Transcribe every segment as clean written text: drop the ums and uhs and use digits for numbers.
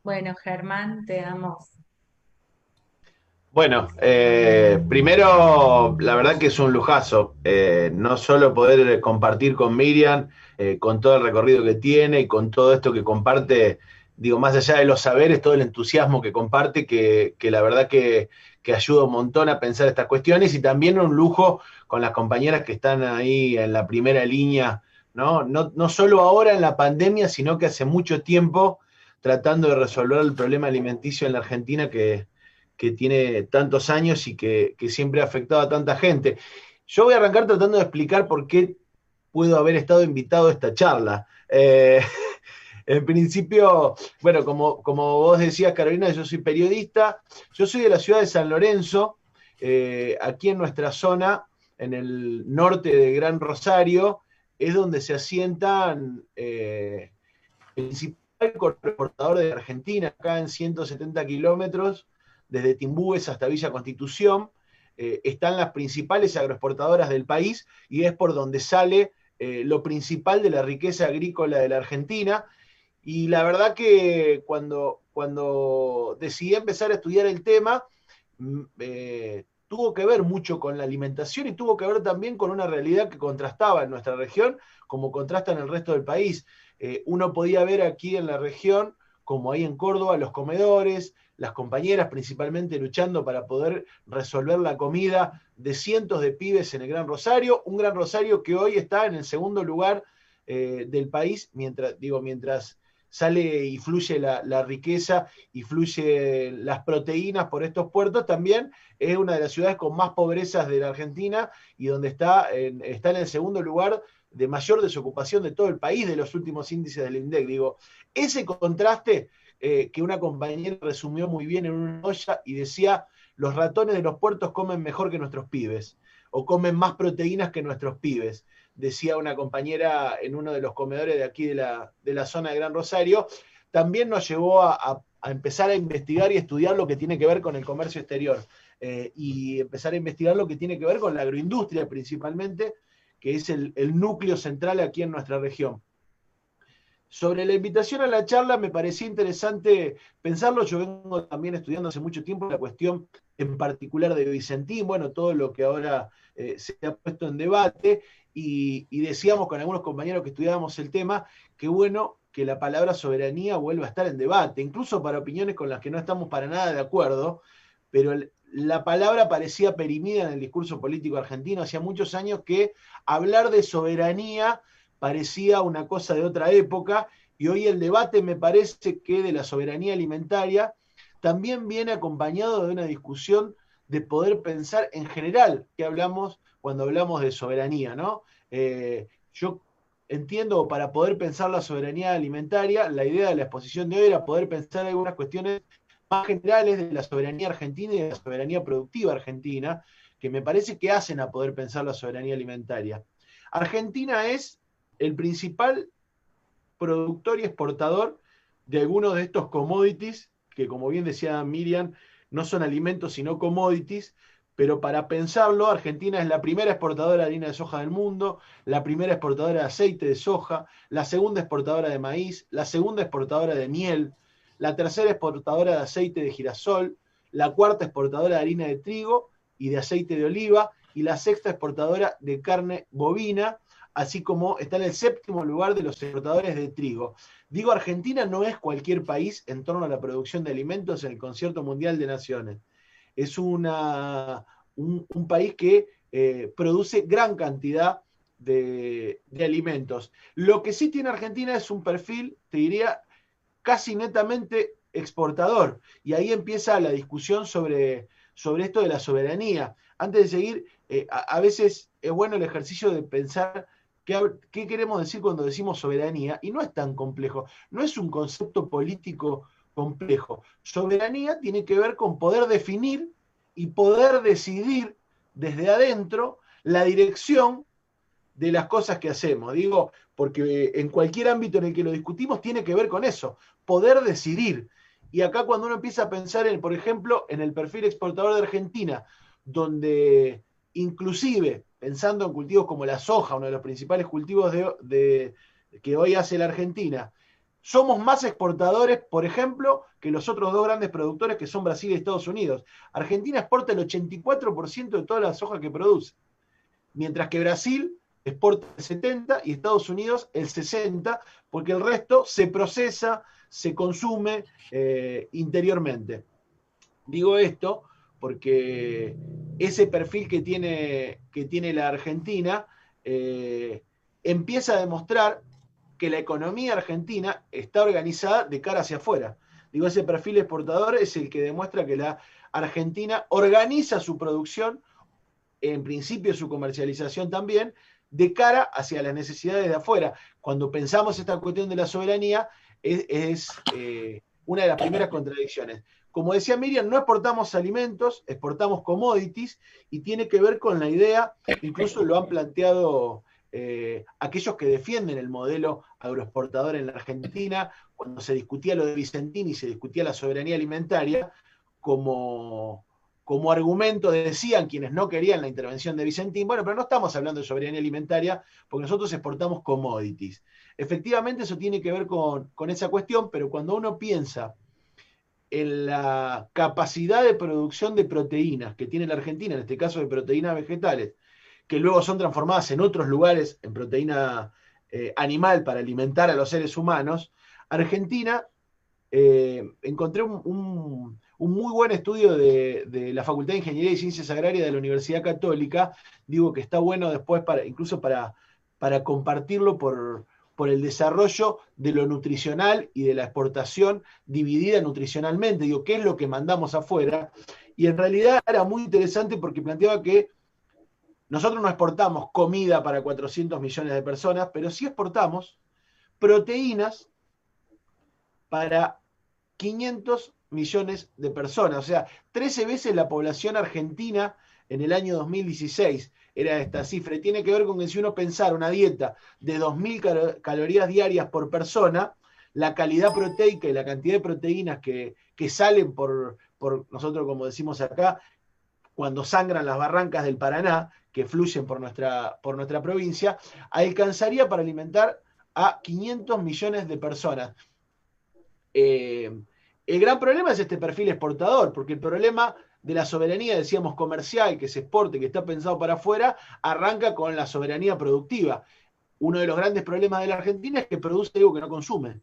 Bueno, Germán, te damos. Bueno, primero, la verdad que es un lujazo, no solo poder compartir con Miriam, con todo el recorrido que tiene y con todo esto que comparte, digo, más allá de los saberes, todo el entusiasmo que comparte, que la verdad que ayuda un montón a pensar estas cuestiones y también un lujo con las compañeras que están ahí en la primera línea, ¿no? No solo ahora en la pandemia, sino que hace mucho tiempo tratando de resolver el problema alimenticio en la Argentina que tiene tantos años y que siempre ha afectado a tanta gente. Yo voy a arrancar tratando de explicar por qué puedo haber estado invitado a esta charla. En principio, bueno, como vos decías, Carolina, yo soy periodista, yo soy de la ciudad de San Lorenzo, aquí en nuestra zona, en el norte de Gran Rosario, es donde se asientan el principal exportador de Argentina, acá en 170 kilómetros, desde Timbúes hasta Villa Constitución, están las principales agroexportadoras del país y es por donde sale lo principal de la riqueza agrícola de la Argentina. Y la verdad que cuando decidí empezar a estudiar el tema, tuvo que ver mucho con la alimentación y tuvo que ver también con una realidad que contrastaba en nuestra región como contrasta en el resto del país. Uno podía ver aquí en la región, como ahí en Córdoba, los comedores, las compañeras principalmente luchando para poder resolver la comida de cientos de pibes en el Gran Rosario, un Gran Rosario que hoy está en el segundo lugar del país, mientras sale y fluye la riqueza y fluye las proteínas por estos puertos, también es una de las ciudades con más pobrezas de la Argentina y donde está en el segundo lugar de mayor desocupación de todo el país de los últimos índices del INDEC. Digo, ese contraste que una compañera resumió muy bien en una olla y decía, los ratones de los puertos comen mejor que nuestros pibes o comen más proteínas que nuestros pibes, decía una compañera en uno de los comedores de aquí de la zona de Gran Rosario. También nos llevó a empezar a investigar y estudiar lo que tiene que ver con el comercio exterior y empezar a investigar lo que tiene que ver con la agroindustria principalmente, que es el núcleo central aquí en nuestra región. Sobre la invitación a la charla me parecía interesante pensarlo. Yo vengo también estudiando hace mucho tiempo la cuestión en particular de Vicentín, bueno, todo lo que ahora se ha puesto en debate y decíamos con algunos compañeros que estudiábamos el tema que bueno que la palabra soberanía vuelva a estar en debate, incluso para opiniones con las que no estamos para nada de acuerdo, pero la palabra parecía perimida en el discurso político argentino. Hacía muchos años que hablar de soberanía parecía una cosa de otra época y hoy el debate me parece que de la soberanía alimentaria también viene acompañado de una discusión de poder pensar en general que hablamos cuando hablamos de soberanía, ¿no? Yo entiendo, para poder pensar la soberanía alimentaria, la idea de la exposición de hoy era poder pensar algunas cuestiones más generales de la soberanía argentina y de la soberanía productiva argentina, que me parece que hacen a poder pensar la soberanía alimentaria. Argentina es el principal productor y exportador de algunos de estos commodities, que como bien decía Miriam, no son alimentos sino commodities, pero para pensarlo, Argentina es la primera exportadora de harina de soja del mundo, la primera exportadora de aceite de soja, la segunda exportadora de maíz, la segunda exportadora de miel, la tercera exportadora de aceite de girasol, la cuarta exportadora de harina de trigo y de aceite de oliva, y la sexta exportadora de carne bovina, así como está en el séptimo lugar de los exportadores de trigo. Digo, Argentina no es cualquier país en torno a la producción de alimentos en el Concierto Mundial de Naciones. Es un país que produce gran cantidad de alimentos. Lo que sí tiene Argentina es un perfil, te diría, casi netamente exportador. Y ahí empieza la discusión sobre esto de la soberanía. Antes de seguir, a veces es bueno el ejercicio de pensar qué queremos decir cuando decimos soberanía, y no es tan complejo, no es un concepto político complejo. Soberanía tiene que ver con poder definir y poder decidir desde adentro la dirección de las cosas que hacemos. Digo, porque en cualquier ámbito en el que lo discutimos tiene que ver con eso, poder decidir. Y acá cuando uno empieza a pensar, por ejemplo, en el perfil exportador de Argentina, donde inclusive pensando en cultivos como la soja, uno de los principales cultivos que hoy hace la Argentina, somos más exportadores, por ejemplo, que los otros dos grandes productores que son Brasil y Estados Unidos. Argentina exporta el 84% de toda la soja que produce, mientras que Brasil exporta el 70% y Estados Unidos el 60%, porque el resto se procesa, se consume interiormente. Digo esto porque ese perfil que tiene la Argentina empieza a demostrar que la economía argentina está organizada de cara hacia afuera. Digo, ese perfil exportador es el que demuestra que la Argentina organiza su producción, en principio su comercialización también, de cara hacia las necesidades de afuera. Cuando pensamos esta cuestión de la soberanía, es una de las primeras contradicciones. Como decía Miriam, no exportamos alimentos, exportamos commodities, y tiene que ver con la idea, incluso lo han planteado aquellos que defienden el modelo agroexportador en la Argentina, cuando se discutía lo de Vicentín y se discutía la soberanía alimentaria, como argumento decían quienes no querían la intervención de Vicentín, bueno, pero no estamos hablando de soberanía alimentaria porque nosotros exportamos commodities. Efectivamente eso tiene que ver con esa cuestión, pero cuando uno piensa en la capacidad de producción de proteínas que tiene la Argentina, en este caso de proteínas vegetales, que luego son transformadas en otros lugares en proteína animal para alimentar a los seres humanos, Argentina, encontré un muy buen estudio de la Facultad de Ingeniería y Ciencias Agrarias de la Universidad Católica, digo que está bueno después incluso para compartirlo por el desarrollo de lo nutricional y de la exportación dividida nutricionalmente, digo, ¿qué es lo que mandamos afuera? Y en realidad era muy interesante porque planteaba que nosotros no exportamos comida para 400 millones de personas, pero sí exportamos proteínas para 500 millones de personas, o sea, 13 veces la población argentina en el año 2016 era esta cifra. Y tiene que ver con que si uno pensara una dieta de 2.000 calorías diarias por persona, la calidad proteica y la cantidad de proteínas que salen por nosotros, como decimos acá, cuando sangran las barrancas del Paraná, que fluyen por nuestra provincia, alcanzaría para alimentar a 500 millones de personas. El gran problema es este perfil exportador, porque el problema de la soberanía, decíamos, comercial, que se exporte, que está pensado para afuera, arranca con la soberanía productiva. Uno de los grandes problemas de la Argentina es que produce algo que no consume.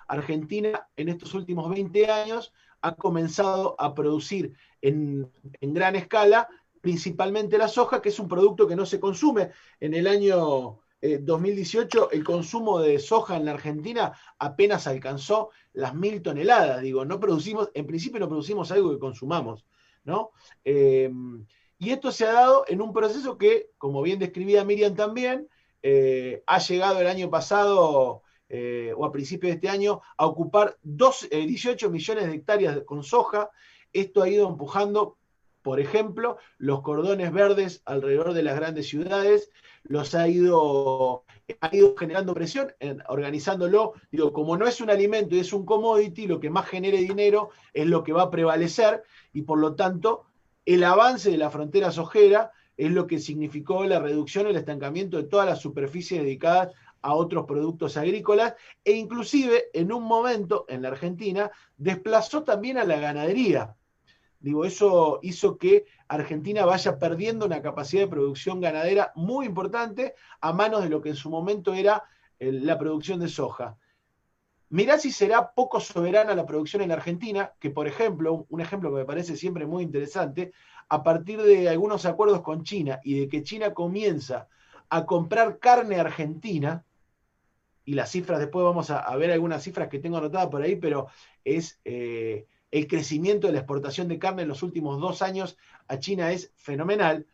Argentina en estos últimos 20 años ha comenzado a producir en gran escala, principalmente la soja, que es un producto que no se consume. En el año 2018 el consumo de soja en la Argentina apenas alcanzó las 1.000 toneladas. Digo, no producimos, en principio no producimos algo que consumamos, ¿no? Y esto se ha dado en un proceso que, como bien describía Miriam también, ha llegado el año pasado o a principios de este año a ocupar 18 millones de hectáreas con soja. Esto ha ido empujando, por ejemplo, los cordones verdes alrededor de las grandes ciudades, ha ido generando presión, organizándolo. Digo, como no es un alimento y es un commodity, lo que más genere dinero es lo que va a prevalecer, y por lo tanto el avance de la frontera sojera es lo que significó la reducción, el estancamiento de todas las superficies dedicadas a otros productos agrícolas, e inclusive en un momento en la Argentina desplazó también a la ganadería. Digo, eso hizo que Argentina vaya perdiendo una capacidad de producción ganadera muy importante a manos de lo que en su momento era la producción de soja. Mirá si será poco soberana la producción en la Argentina, que por ejemplo, un ejemplo que me parece siempre muy interesante, a partir de algunos acuerdos con China y de que China comienza a comprar carne argentina, y las cifras, después vamos a ver algunas cifras que tengo anotadas por ahí, pero es el crecimiento de la exportación de carne en los últimos 2 años a China es fenomenal.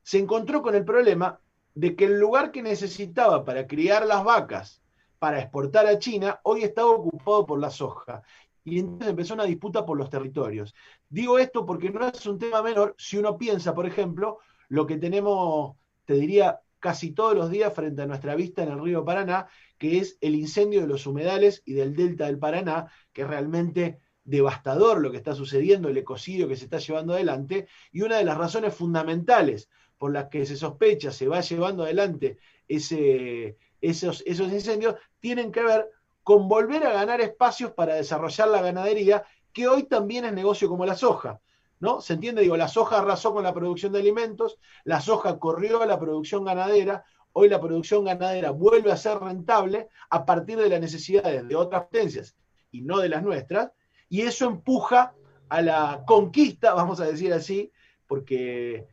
Se encontró con el problema de que el lugar que necesitaba para criar las vacas para exportar a China, hoy estaba ocupado por la soja. Y entonces empezó una disputa por los territorios. Digo esto porque no es un tema menor si uno piensa, por ejemplo, lo que tenemos, te diría, casi todos los días frente a nuestra vista en el río Paraná, que es el incendio de los humedales y del delta del Paraná, que es realmente devastador lo que está sucediendo, el ecocidio que se está llevando adelante, y una de las razones fundamentales por las que se sospecha se va llevando adelante esos incendios tienen que ver con volver a ganar espacios para desarrollar la ganadería, que hoy también es negocio como la soja. ¿No? ¿Se entiende? Digo, la soja arrasó con la producción de alimentos, la soja corrió a la producción ganadera, hoy la producción ganadera vuelve a ser rentable a partir de las necesidades de otras potencias y no de las nuestras, y eso empuja a la conquista, vamos a decir así, porque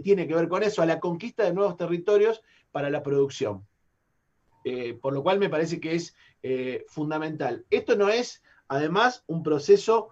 tiene que ver con eso, a la conquista de nuevos territorios para la producción. Por lo cual me parece que es fundamental. Esto no es, además, un proceso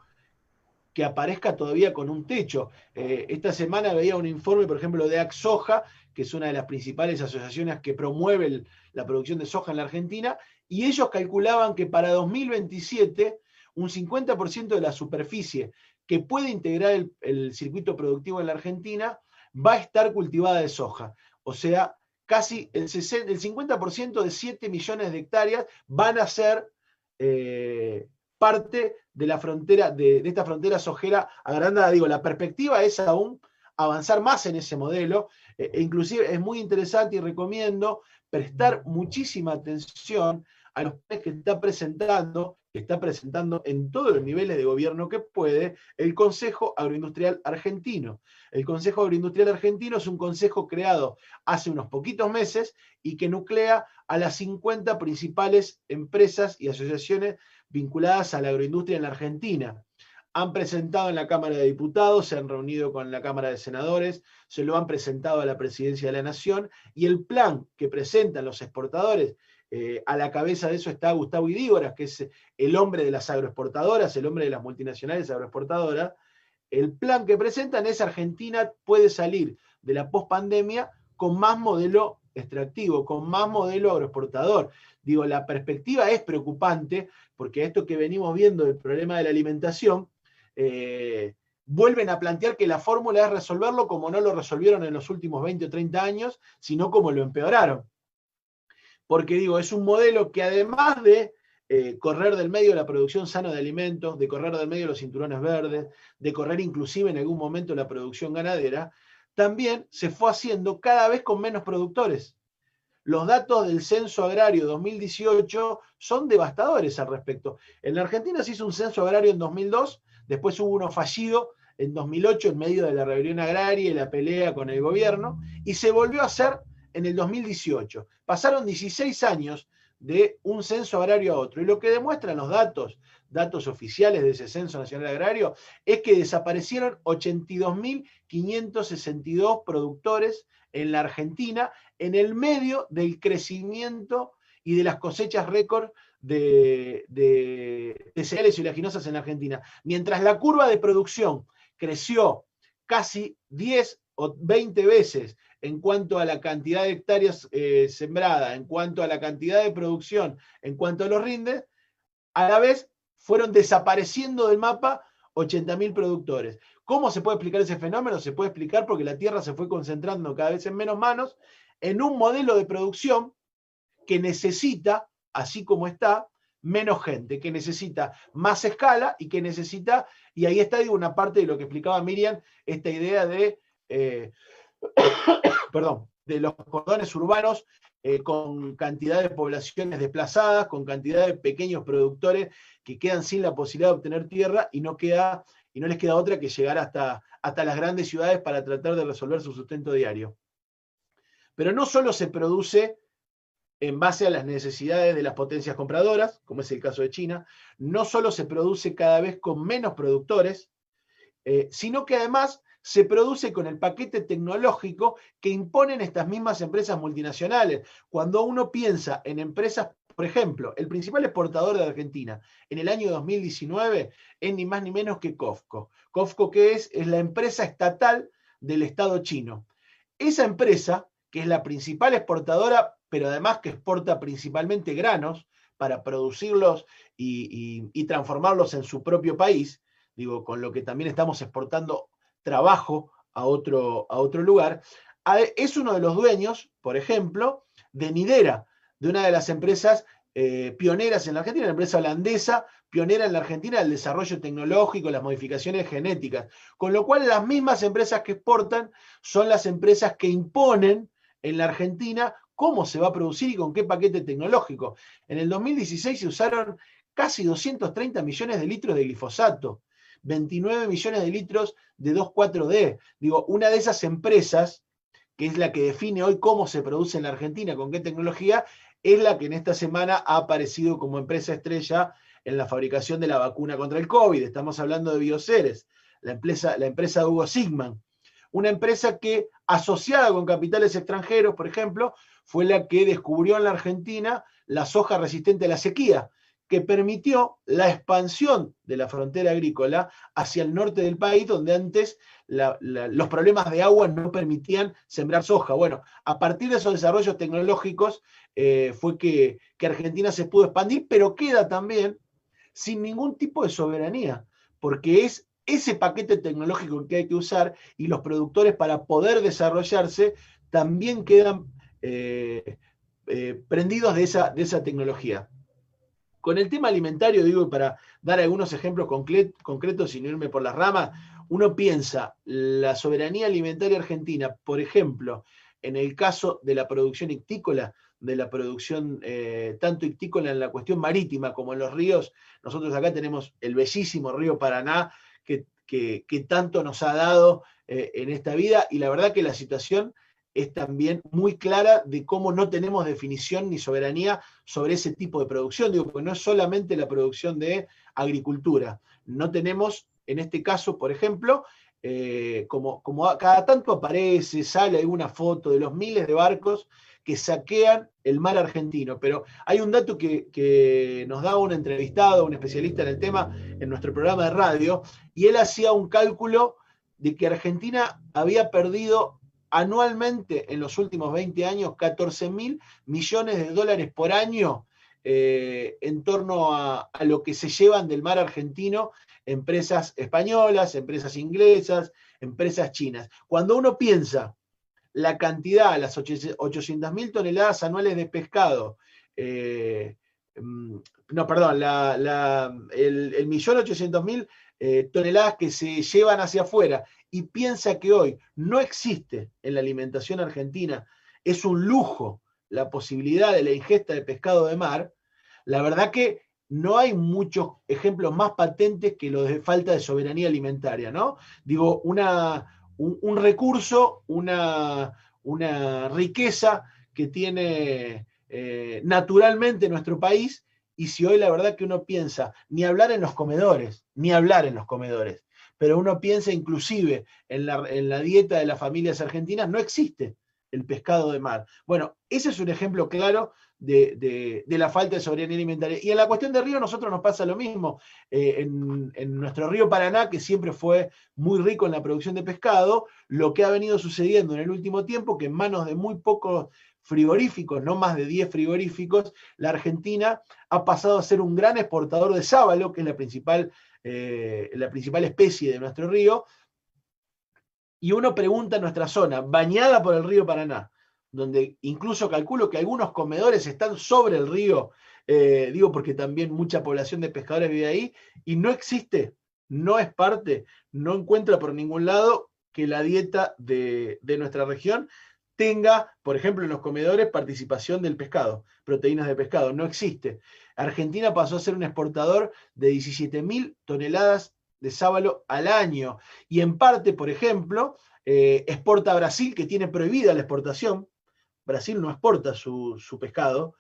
que aparezca todavía con un techo. Esta semana veía un informe, por ejemplo, de AgSoja, que es una de las principales asociaciones que promueve la producción de soja en la Argentina, y ellos calculaban que para 2027 un 50% de la superficie que puede integrar el circuito productivo en la Argentina va a estar cultivada de soja. O sea, casi el 50% de 7 millones de hectáreas van a ser parte de la frontera, de esta frontera sojera agrandada. Digo, la perspectiva es aún avanzar más en ese modelo, inclusive es muy interesante y recomiendo prestar muchísima atención a los planes que está presentando en todos los niveles de gobierno que puede el Consejo Agroindustrial Argentino. El Consejo Agroindustrial Argentino es un consejo creado hace unos poquitos meses y que nuclea a las 50 principales empresas y asociaciones vinculadas a la agroindustria en la Argentina. Han presentado en la Cámara de Diputados, se han reunido con la Cámara de Senadores, se lo han presentado a la Presidencia de la Nación, y el plan que presentan los exportadores, a la cabeza de eso está Gustavo Idígoras, que es el hombre de las agroexportadoras, el hombre de las multinacionales agroexportadoras. El plan que presentan es: Argentina puede salir de la pospandemia con más modelo extractivo, con más modelo agroexportador. Digo, la perspectiva es preocupante, porque esto que venimos viendo del problema de la alimentación, vuelven a plantear que la fórmula es resolverlo como no lo resolvieron en los últimos 20 o 30 años, sino como lo empeoraron. Porque digo, es un modelo que además de correr del medio de la producción sana de alimentos, de correr del medio de los cinturones verdes, de correr inclusive en algún momento la producción ganadera, también se fue haciendo cada vez con menos productores. Los datos del Censo Agrario 2018 son devastadores al respecto. En la Argentina se hizo un censo agrario en 2002, después hubo uno fallido en 2008 en medio de la rebelión agraria y la pelea con el gobierno, y se volvió a hacer en el 2018. Pasaron 16 años de un censo agrario a otro, y lo que demuestran los datos oficiales de ese Censo Nacional Agrario, es que desaparecieron 82.562 productores en la Argentina en el medio del crecimiento y de las cosechas récord de cereales y oleaginosas en la Argentina. Mientras la curva de producción creció casi 10 o 20 veces en cuanto a la cantidad de hectáreas sembradas, en cuanto a la cantidad de producción, en cuanto a los rindes, a la vez fueron desapareciendo del mapa 80.000 productores. ¿Cómo se puede explicar ese fenómeno? Se puede explicar porque la tierra se fue concentrando cada vez en menos manos, en un modelo de producción que necesita, así como está, menos gente, que necesita más escala y que necesita, y ahí está, digo, una parte de lo que explicaba Miriam, esta idea de, perdón, de los cordones urbanos con cantidad de poblaciones desplazadas, con cantidad de pequeños productores que quedan sin la posibilidad de obtener tierra y no les queda otra que llegar hasta las grandes ciudades para tratar de resolver su sustento diario. Pero no solo se produce en base a las necesidades de las potencias compradoras, como es el caso de China, no solo se produce cada vez con menos productores, sino que además se produce con el paquete tecnológico que imponen estas mismas empresas multinacionales. Cuando uno piensa en empresas, por ejemplo, el principal exportador de Argentina en el año 2019 es ni más ni menos que COFCO. COFCO, ¿qué es? Es la empresa estatal del Estado chino. Esa empresa, que es la principal exportadora, pero además que exporta principalmente granos para producirlos y transformarlos en su propio país, digo, con lo que también estamos exportando trabajo a otro lugar, es uno de los dueños, por ejemplo, de Nidera, de una de las empresas pioneras en la Argentina, la empresa holandesa, pionera en la Argentina del desarrollo tecnológico, las modificaciones genéticas. Con lo cual, las mismas empresas que exportan son las empresas que imponen en la Argentina cómo se va a producir y con qué paquete tecnológico. En el 2016 se usaron casi 230 millones de litros de glifosato, 29 millones de litros de 2,4-D. Digo, una de esas empresas, que es la que define hoy cómo se produce en la Argentina, con qué tecnología, es la que en esta semana ha aparecido como empresa estrella en la fabricación de la vacuna contra el COVID. Estamos hablando de Bioceres, la empresa de Hugo Sigman. Una empresa que, asociada con capitales extranjeros, por ejemplo, fue la que descubrió en la Argentina la soja resistente a la sequía, que permitió la expansión de la frontera agrícola hacia el norte del país, donde antes los problemas de agua no permitían sembrar soja. Bueno, a partir de esos desarrollos tecnológicos fue que Argentina se pudo expandir, pero queda también sin ningún tipo de soberanía, porque es ese paquete tecnológico que hay que usar y los productores para poder desarrollarse también quedan prendidos de esa tecnología. Con el tema alimentario, digo, para dar algunos ejemplos concretos sin irme por las ramas, uno piensa la soberanía alimentaria argentina, por ejemplo, en el caso de la producción ictícola, de la producción tanto ictícola en la cuestión marítima como en los ríos. Nosotros acá tenemos el bellísimo río Paraná que tanto nos ha dado en esta vida, y la verdad que la situación es también muy clara de cómo no tenemos definición ni soberanía sobre ese tipo de producción. Digo, porque no es solamente la producción de agricultura. No tenemos, en este caso, por ejemplo, como cada tanto aparece, sale alguna foto de los miles de barcos que saquean el mar argentino. Pero hay un dato que nos da un entrevistado, un especialista en el tema, en nuestro programa de radio, y él hacía un cálculo de que Argentina había perdido anualmente en los últimos 20 años 14.000 millones de dólares por año en torno a lo que se llevan del mar argentino empresas españolas, empresas inglesas, empresas chinas. Cuando uno piensa la cantidad, las 800.000 toneladas anuales de pescado, no, perdón, el 1.800.000 toneladas que se llevan hacia afuera, y piensa que hoy no existe en la alimentación argentina, es un lujo la posibilidad de la ingesta de pescado de mar, la verdad que no hay muchos ejemplos más patentes que los de falta de soberanía alimentaria, ¿no? Digo, un recurso, una riqueza que tiene naturalmente nuestro país, y si hoy la verdad que uno piensa, ni hablar en los comedores, pero uno piensa inclusive en la dieta de las familias argentinas, no existe el pescado de mar. Bueno, ese es un ejemplo claro de la falta de soberanía alimentaria. Y en la cuestión de río, nosotros nos pasa lo mismo. En nuestro río Paraná, que siempre fue muy rico en la producción de pescado, lo que ha venido sucediendo en el último tiempo, que en manos de muy pocos frigoríficos, no más de 10 frigoríficos, la Argentina ha pasado a ser un gran exportador de sábalo, que es la principal especie de nuestro río. Y uno pregunta en nuestra zona, bañada por el río Paraná, donde incluso calculo que algunos comedores están sobre el río, digo porque también mucha población de pescadores vive ahí, y no existe, no es parte, no encuentra por ningún lado que la dieta de nuestra región tenga, por ejemplo, en los comedores, participación del pescado, proteínas de pescado, no existe. Argentina pasó a ser un exportador de 17.000 toneladas de sábalo al año, y en parte, por ejemplo, exporta a Brasil, que tiene prohibida la exportación. Brasil no exporta su pescado,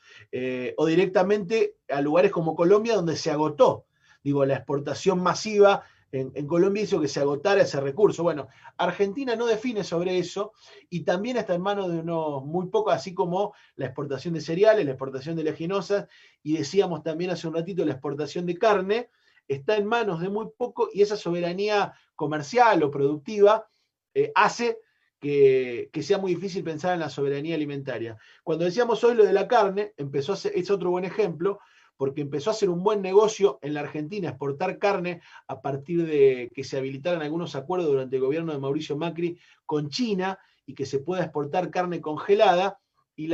o directamente a lugares como Colombia, donde se agotó, digo, la exportación masiva en Colombia hizo que se agotara ese recurso. Bueno, Argentina no define sobre eso, y también está en manos de unos muy pocos, así como la exportación de cereales, la exportación de leguminosas, y decíamos también hace un ratito la exportación de carne, está en manos de muy poco, y esa soberanía comercial o productiva hace que sea muy difícil pensar en la soberanía alimentaria. Cuando decíamos hoy lo de la carne, es otro buen ejemplo, porque empezó a ser un buen negocio en la Argentina exportar carne a partir de que se habilitaran algunos acuerdos durante el gobierno de Mauricio Macri con China, y que se pueda exportar carne congelada. Y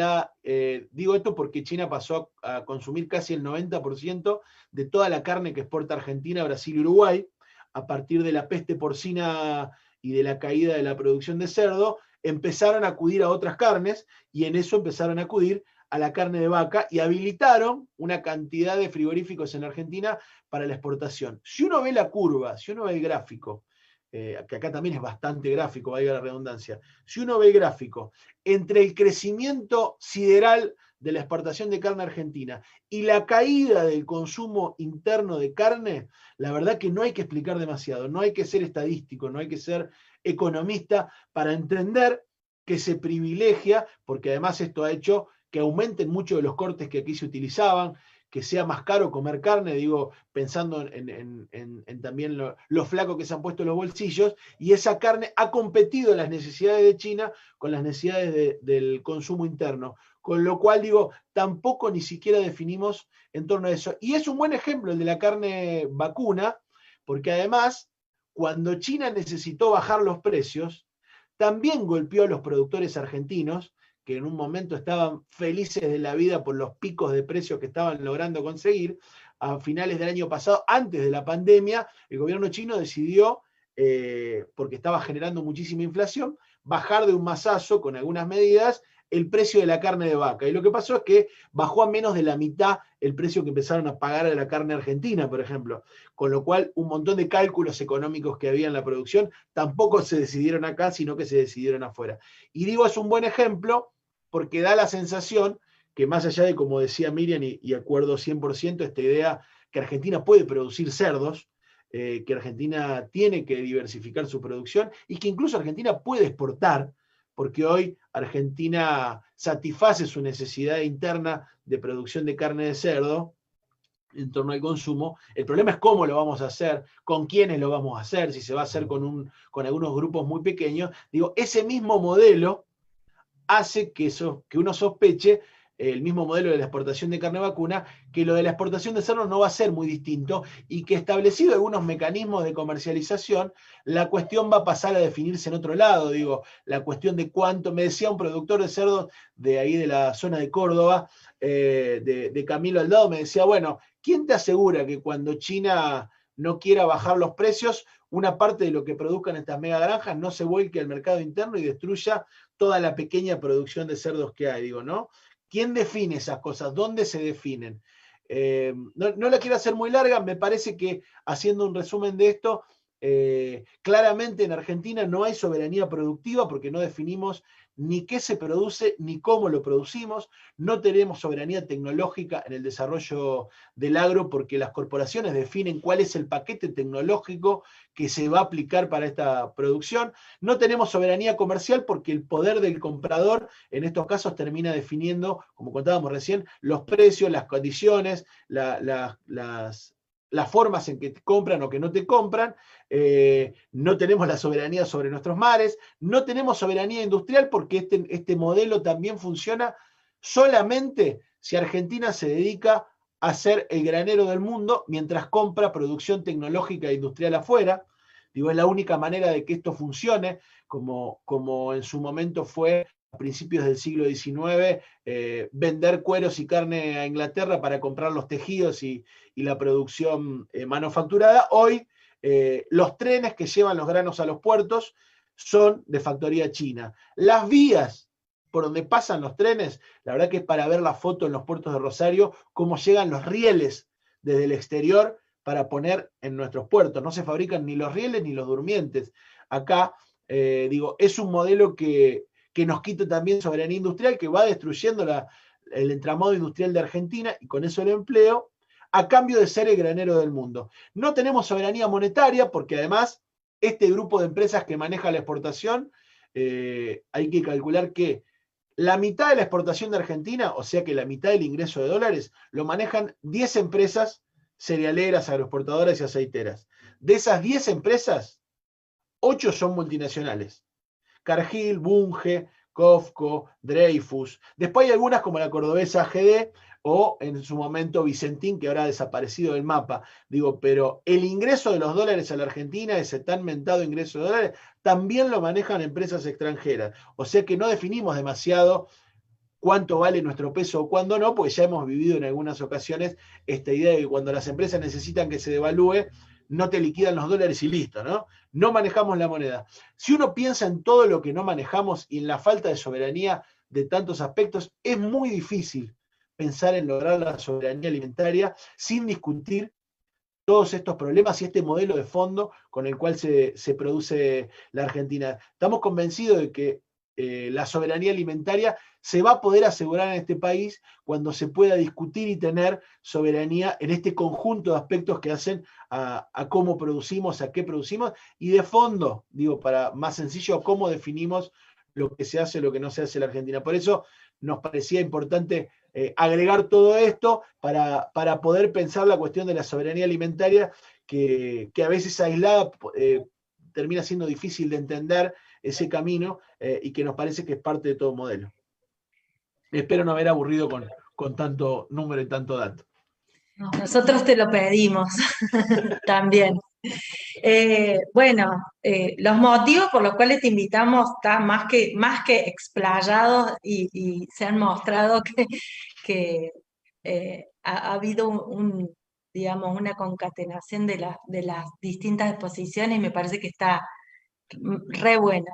digo esto porque China pasó a consumir casi el 90% de toda la carne que exporta Argentina, Brasil y Uruguay, a partir de la peste porcina y de la caída de la producción de cerdo. empezaron a acudir a otras carnes y en eso empezaron a acudir a la carne de vaca y habilitaron una cantidad de frigoríficos en Argentina para la exportación. Si uno ve la curva, si uno ve el gráfico, que acá también es bastante gráfico, valga la redundancia, si uno ve el gráfico entre el crecimiento sideral de la exportación de carne argentina y la caída del consumo interno de carne, la verdad que no hay que explicar demasiado, no hay que ser estadístico, no hay que ser economista para entender que se privilegia, porque además esto ha hecho que aumenten mucho de los cortes que aquí se utilizaban, que sea más caro comer carne, digo, pensando en también lo flaco que se han puesto los bolsillos, y esa carne ha competido en las necesidades de China con las necesidades del consumo interno. Con lo cual, digo, tampoco ni siquiera definimos en torno a eso. Y es un buen ejemplo el de la carne vacuna, porque además, cuando China necesitó bajar los precios, también golpeó a los productores argentinos, que en un momento estaban felices de la vida por los picos de precios que estaban logrando conseguir. A finales del año pasado, antes de la pandemia, el gobierno chino decidió, porque estaba generando muchísima inflación, bajar de un mazazo con algunas medidas el precio de la carne de vaca. Y lo que pasó es que bajó a menos de la mitad el precio que empezaron a pagar a la carne argentina, por ejemplo. Con lo cual, un montón de cálculos económicos que había en la producción tampoco se decidieron acá, sino que se decidieron afuera. Y digo, es un buen ejemplo porque da la sensación que más allá de, como decía Miriam, y acuerdo 100%, esta idea que Argentina puede producir cerdos, que Argentina tiene que diversificar su producción y que incluso Argentina puede exportar, porque hoy Argentina satisface su necesidad interna de producción de carne de cerdo en torno al consumo. El problema es cómo lo vamos a hacer, con quiénes lo vamos a hacer, si se va a hacer con algunos grupos muy pequeños. Digo, ese mismo modelo hace que uno sospeche, el mismo modelo de la exportación de carne vacuna, que lo de la exportación de cerdo no va a ser muy distinto y que establecido algunos mecanismos de comercialización, la cuestión va a pasar a definirse en otro lado. Digo, la cuestión de cuánto, me decía un productor de cerdos de ahí de la zona de Córdoba, de Camilo Aldado, me decía, bueno, ¿quién te asegura que cuando China no quiera bajar los precios, una parte de lo que produzcan estas mega granjas no se vuelque al mercado interno y destruya toda la pequeña producción de cerdos que hay? Digo, ¿no? ¿Quién define esas cosas? ¿Dónde se definen? No la quiero hacer muy larga, me parece que haciendo un resumen de esto, claramente en Argentina no hay soberanía productiva porque no definimos ni qué se produce ni cómo lo producimos. No tenemos soberanía tecnológica en el desarrollo del agro porque las corporaciones definen cuál es el paquete tecnológico que se va a aplicar para esta producción. No tenemos soberanía comercial porque el poder del comprador en estos casos termina definiendo, como contábamos recién, los precios, las condiciones, las formas en que te compran o que no te compran. No tenemos la soberanía sobre nuestros mares, no tenemos soberanía industrial porque este modelo también funciona solamente si Argentina se dedica a ser el granero del mundo mientras compra producción tecnológica e industrial afuera. Digo, es la única manera de que esto funcione, como en su momento fue a principios del siglo XIX, vender cueros y carne a Inglaterra para comprar los tejidos y la producción manufacturada. Hoy los trenes que llevan los granos a los puertos son de factoría china. Las vías por donde pasan los trenes, la verdad que es para ver la foto en los puertos de Rosario, cómo llegan los rieles desde el exterior para poner en nuestros puertos. No se fabrican ni los rieles ni los durmientes. Acá, digo, es un modelo que nos quita también soberanía industrial, que va destruyendo el entramado industrial de Argentina y con eso el empleo, a cambio de ser el granero del mundo. No tenemos soberanía monetaria porque además este grupo de empresas que maneja la exportación, hay que calcular que la mitad de la exportación de Argentina, o sea que la mitad del ingreso de dólares, lo manejan 10 empresas cerealeras, agroexportadoras y aceiteras. De esas 10 empresas, 8 son multinacionales. Cargill, Bunge, Cofco, Dreyfus. Después hay algunas como la cordobesa AGD o en su momento Vicentín, que ahora ha desaparecido del mapa. Digo, pero el ingreso de los dólares a la Argentina, ese tan mentado ingreso de dólares, también lo manejan empresas extranjeras. O sea que no definimos demasiado cuánto vale nuestro peso o cuándo no, porque ya hemos vivido en algunas ocasiones esta idea de que cuando las empresas necesitan que se devalúe, no te liquidan los dólares y listo, ¿no? No manejamos la moneda. Si uno piensa en todo lo que no manejamos y en la falta de soberanía de tantos aspectos, es muy difícil pensar en lograr la soberanía alimentaria sin discutir todos estos problemas y este modelo de fondo con el cual se produce la Argentina. Estamos convencidos de que la soberanía alimentaria se va a poder asegurar en este país cuando se pueda discutir y tener soberanía en este conjunto de aspectos que hacen a cómo producimos, a qué producimos, y de fondo, digo, para más sencillo, cómo definimos lo que se hace, lo que no se hace en la Argentina. Por eso nos parecía importante agregar todo esto para poder pensar la cuestión de la soberanía alimentaria, que a veces aislada termina siendo difícil de entender ese camino y que nos parece que es parte de todo modelo. Espero no haber aburrido con tanto número y tanto dato. Nosotros te lo pedimos también. Bueno, los motivos por los cuales te invitamos están más que explayados y se han mostrado que ha habido digamos, una concatenación de las distintas exposiciones y me parece que está re buena.